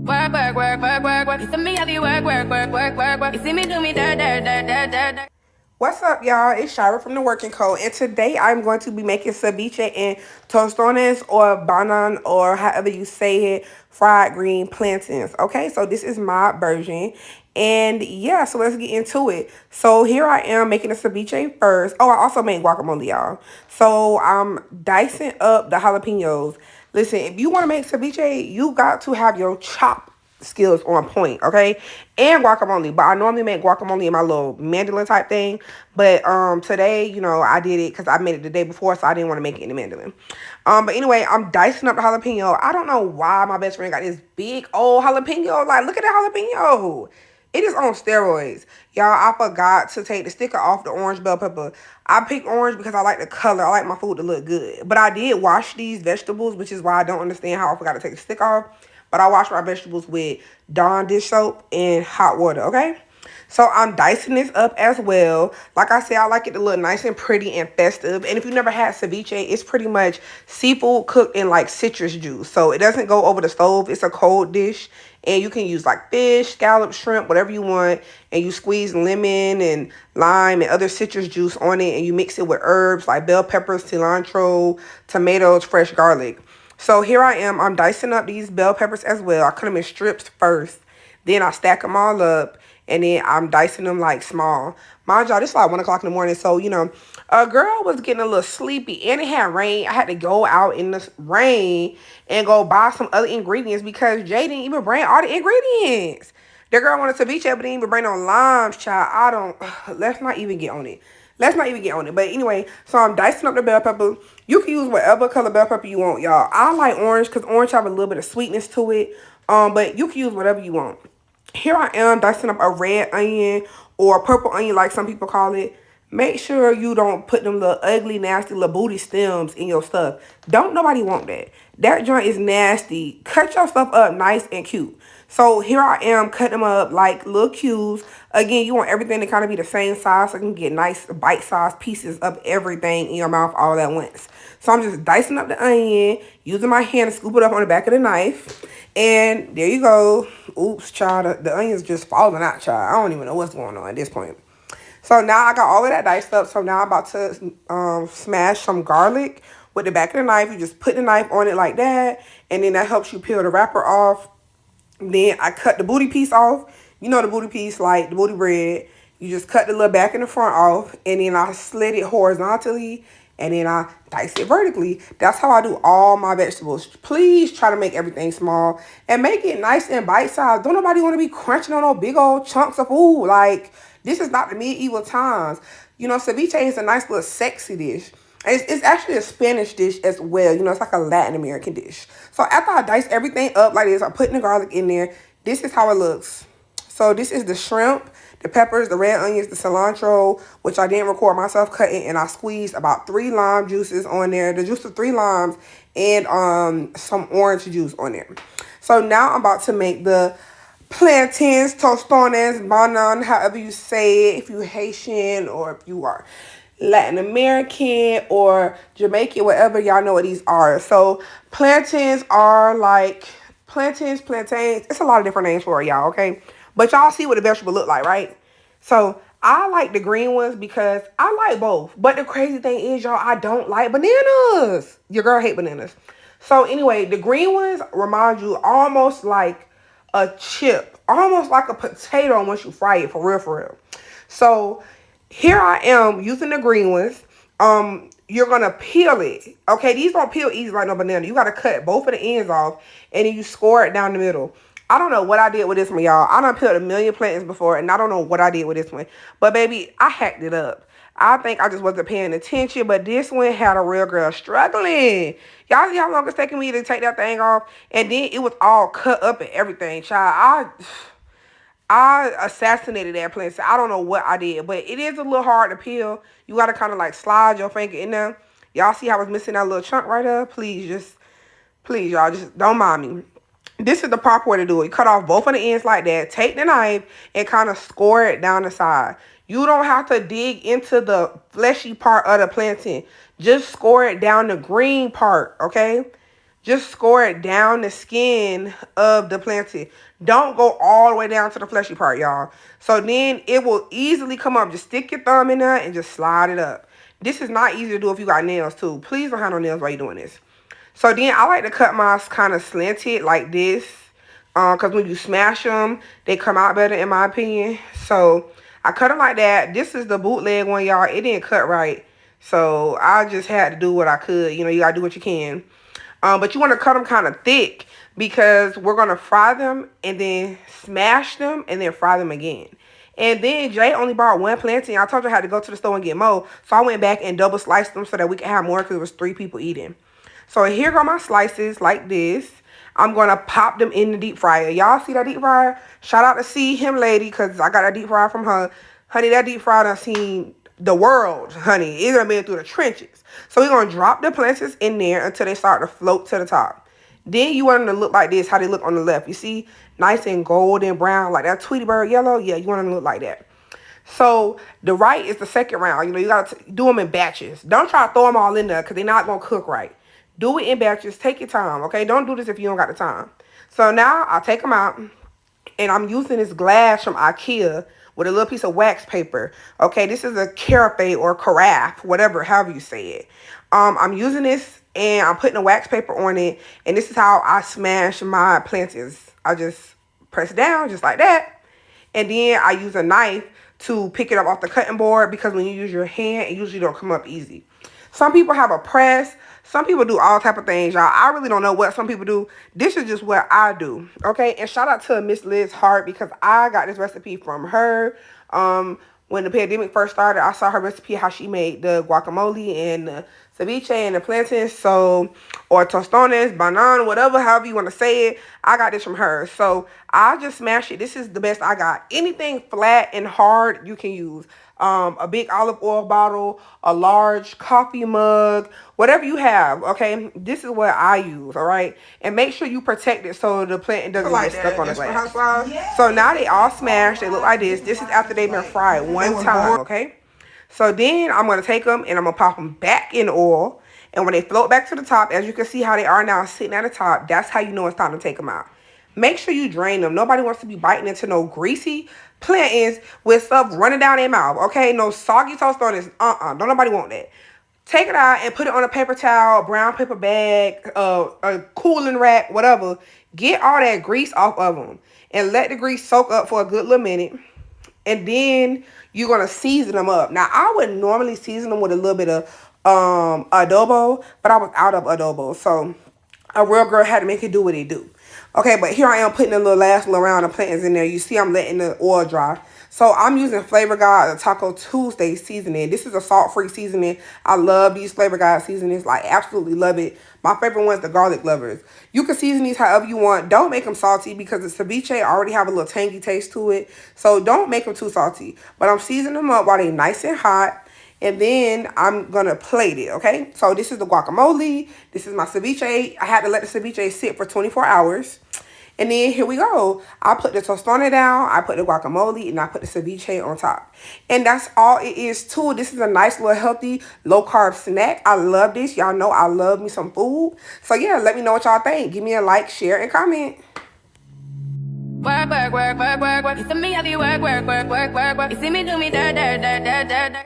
Work, work, work, work, work, work. You see me have you work, work, work, work, work, work. You see me do me da da da da da da. What's up, y'all? It's Shira from the Werkin Code, and today I'm going to be making ceviche and tostones or banan or however you say it, fried green plantains. Okay, so this is my version, and yeah, so let's get into it. So here I am making a ceviche first. Oh, I also made guacamole, y'all. So I'm dicing up the jalapenos. Listen, if you want to make ceviche, you got to have your chop skills on point, okay? And guacamole. But I normally make guacamole in my little mandolin type thing. But today, you know, I did it because I made it the day before, so I didn't want to make it in the mandolin. But anyway, I'm dicing up the jalapeno. I don't know why my best friend got this big old jalapeno. Like, look at that jalapeno. It is on steroids. Y'all, I forgot to take the sticker off the orange bell pepper. I picked orange because I like the color. I like my food to look good. But I did wash these vegetables, which is why I don't understand how I forgot to take the sticker off. But I wash my vegetables with Dawn dish soap and hot water, okay? So I'm dicing this up as well. Like I said, I like it to look nice and pretty and festive. And if you never had ceviche, it's pretty much seafood cooked in like citrus juice. So it doesn't go over the stove. It's a cold dish. And you can use like fish, scallops, shrimp, whatever you want. And you squeeze lemon and lime and other citrus juice on it. And you mix it with herbs like bell peppers, cilantro, tomatoes, fresh garlic. So here I am. I'm dicing up these bell peppers as well. I cut them in strips first. Then I stack them all up. And then I'm dicing them like small. Mind y'all, this is like 1 o'clock in the morning. So, you know, a girl was getting a little sleepy. And it had rain. I had to go out in the rain and go buy some other ingredients because Jay didn't even bring all the ingredients. The girl wanted ceviche, but didn't even bring no limes, child. I don't, let's not even get on it. Let's not even get on it. But anyway, so I'm dicing up the bell pepper. You can use whatever color bell pepper you want, y'all. I like orange because orange have a little bit of sweetness to it. But you can use whatever you want. Here I am dicing up a red onion or purple onion like some people call it. Make sure you don't put them little ugly, nasty little booty stems in your stuff. Don't nobody want that. That joint is nasty. Cut your stuff up nice and cute. So here I am cutting them up like little cubes. Again, you want everything to kind of be the same size so you can get nice bite-sized pieces of everything in your mouth all at once. So I'm just dicing up the onion, using my hand to scoop it up on the back of the knife. And there you go. Oops, child, the onion's just falling out, child. I don't even know what's going on at this point. So now I got all of that diced up. So now I'm about to smash some garlic with the back of the knife. You just put the knife on it like that. And then that helps you peel the wrapper off. Then I cut the booty piece off. You know the booty piece, like the booty bread. You just cut the little back and the front off. And then I slit it horizontally. And then I dice it vertically. That's how I do all my vegetables. Please try to make everything small. And make it nice and bite-sized. Don't nobody want to be crunching on no big old chunks of food. Like, this is not the medieval times. You know, ceviche is a nice little sexy dish. It's actually a Spanish dish as well. You know, it's like a Latin American dish. So after I dice everything up like this, I'm putting the garlic in there. This is how it looks. So this is the shrimp, the peppers, the red onions, the cilantro, which I didn't record myself cutting. And I squeezed about 3 lime juices on there. The juice of 3 limes and some orange juice on there. So now I'm about to make the plantains, tostones, banan, however you say it. If you're Haitian or if you are Latin American or Jamaican, whatever, y'all know what these are. So plantains are like plantains. It's a lot of different names for it, y'all, okay? But y'all see what the vegetable look like, right? So I like the green ones because I like both. But the crazy thing is, y'all, I don't like bananas. Your girl hate bananas. So anyway, the green ones remind you almost like a chip. Almost like a potato once you fry it, for real, for real. So here I am using the green ones. You're going to peel it. Okay, these don't peel easy like no banana. You got to cut both of the ends off and then you score it down the middle. I don't know what I did with this one, y'all. I done peeled a million plantains before and I don't know what I did with this one. But baby, I hacked it up. I think I just wasn't paying attention, but this one had a real girl struggling. Y'all see how long it's taking me to take that thing off? And then it was all cut up and everything, child. I assassinated that plantain. I don't know what I did, but it is a little hard to peel. You got to kind of like slide your finger in there. Y'all see how I was missing that little chunk right there? Please, y'all, just don't mind me. This is the proper way to do it. You cut off both of the ends like that. Take the knife and kind of score it down the side. You don't have to dig into the fleshy part of the plantain. Just score it down the green part, okay? just squirt down the skin of the plantain. Don't go all the way down to the fleshy part, y'all. So then it will easily come up. Just stick your thumb in there and just slide it up. This is not easy to do if you got nails too. Please don't have no nails while you're doing this. So then I like to cut mine kind of slanted like this. Because when you smash them, they come out better in my opinion. So I cut them like that. This is the bootleg one, y'all. It didn't cut right. So I just had to do what I could. You know, you got to do what you can. But you want to cut them kind of thick because we're going to fry them and then smash them and then fry them again. And then Jay only bought one plantain. I told you I had to go to the store and get more. So I went back and double sliced them so that we could have more because it was 3 people eating. So here go my slices like this. I'm going to pop them in the deep fryer. Y'all see that deep fryer? Shout out to See Him Lady because I got a deep fryer from her. Honey, that deep fryer done seen the world, honey. It's going to be through the trenches. So we're going to drop the plantains in there until they start to float to the top. Then you want them to look like this, how they look on the left. You see? Nice and golden brown, like that Tweety Bird yellow. Yeah, you want them to look like that. So the right is the second round. You know, you got to do them in batches. Don't try to throw them all in there because they're not going to cook right. Do it in batches. Take your time, okay? Don't do this if you don't got the time. So now I'll take them out, and I'm using this glass from IKEA with a little piece of wax paper. Okay, this is a carafe or carafe, whatever, however you say it. I'm using this, and I'm putting a wax paper on it, and this is how I smash my plantains. I just press down just like that, and then I use a knife to pick it up off the cutting board because when you use your hand, it usually don't come up easy. Some people have a press. Some people do all type of things, y'all. I really don't know what some people do. This is just what I do, okay? And shout out to Misslizheart because I got this recipe from her. When the pandemic first started, I saw her recipe, how she made the guacamole and the ceviche and the plantains, so, or tostones, banana, whatever, however you want to say it. I got this from her. So I just smashed it. This is the best I got. Anything flat and hard you can use. A big olive oil bottle, a large coffee mug, whatever you have, okay? This is what I use, all right? And make sure you protect it so the plant doesn't get stuck on the glass. Yes. So now they all smashed. They look like this. This is after they've been fried one time, okay? So then I'm going to take them and I'm going to pop them back in oil. And when they float back to the top, as you can see how they are now sitting at the top, that's how you know it's time to take them out. Make sure you drain them. Nobody wants to be biting into no greasy plantains with stuff running down their mouth, okay? No soggy Tostones. Don't nobody want that. Take it out and put it on a paper towel, brown paper bag, a cooling rack, whatever. Get all that grease off of them and let the grease soak up for a good little minute. And then you're going to season them up. Now, I would normally season them with a little bit of adobo, but I was out of adobo. So a real girl had to make it do what it do. Okay, but here I am putting a last little round of plantains in there. You see I'm letting the oil dry. So I'm using Flavor God, the Taco Tuesday seasoning. This is a salt-free seasoning. I love these Flavor God seasonings. Like, absolutely love it. My favorite one is the garlic lovers. You can season these however you want. Don't make them salty because the ceviche already have a little tangy taste to it. So don't make them too salty. But I'm seasoning them up while they're nice and hot. And then I'm going to plate it, okay? So this is the guacamole. This is my ceviche. I had to let the ceviche sit for 24 hours. And then here we go. I put the tostone down. I put the guacamole. And I put the ceviche on top. And that's all it is, too. This is a nice little healthy, low-carb snack. I love this. Y'all know I love me some food. So, yeah, let me know what y'all think. Give me a like, share, and comment. Work, work, work, work, work, work. You see me have you work, work, work, work, work, work. You see me do me da da da da da da.